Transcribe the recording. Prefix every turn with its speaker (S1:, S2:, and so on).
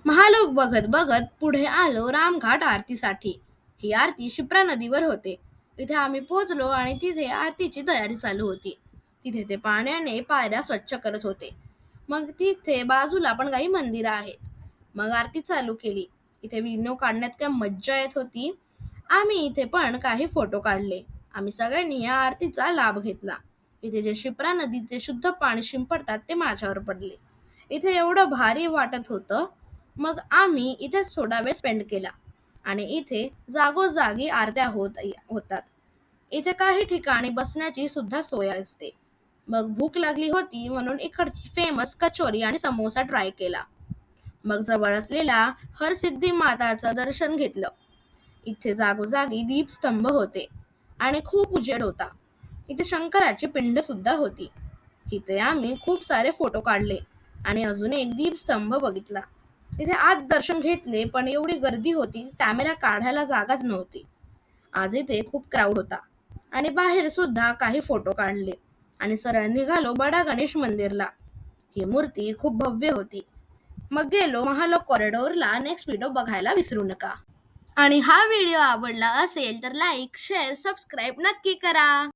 S1: महालोक बघत बघत पुढे आलो रामघाट आरतीसाठी. ही आरती शिप्रा नदीवर होते. इथे आम्ही पोहोचलो आणि तिथे आरतीची तयारी चालू होती. तिथे ते पाण्याने पायऱ्या स्वच्छ करत होते. मग तिथे बाजूला पण काही मंदिरं आहेत. मग आरती चालू केली. इथे व्हिडिओ काढण्यात काय मज्जा येत होती. आम्ही इथे पण काही फोटो काढले. आम्ही सगळ्यांनी या आरतीचा लाभ घेतला. इथे जे शिप्रा नदीचे शुद्ध पाणी शिंपडतात ते माझ्यावर पडले. इथे एवढं भारी वाटत होतं. मग आम्ही इथेच थोडा वेळ स्पेंड केला आणि इथे जागोजागी आरत्या होतात. इथे काही ठिकाणी बसण्याची सुद्धा सोय असते. मग भूक लागली होती म्हणून इकडची फेमस कचोरी आणि समोसा ट्राय केला. मग जवळ असलेल्या हरसिद्धी माताचं दर्शन घेतलं. इथे जागोजागी दीपस्तंभ होते आणि खूप उजेड होता. इथे शंकराची पिंड सुद्धा होती. इथे आम्ही खूप सारे फोटो काढले आणि अजून एक दीपस्तंभ बघितला. तिथे आत दर्शन घेतले पण एवढी गर्दी होती कॅमेरा काढायला जागाच नव्हती. आज इथे खूप क्राऊड होता आणि बाहेर सुद्धा काही फोटो काढले आणि सरळ निघालो बडा गणेश मंदिरला. ही मूर्ती खूप भव्य होती. मग गेलो महालोक कॉरिडोरला. नेक्स्ट व्हिडिओ बघायला विसरू नका आणि हा व्हिडिओ आवडला असेल तर लाईक शेअर सबस्क्राईब नक्की करा.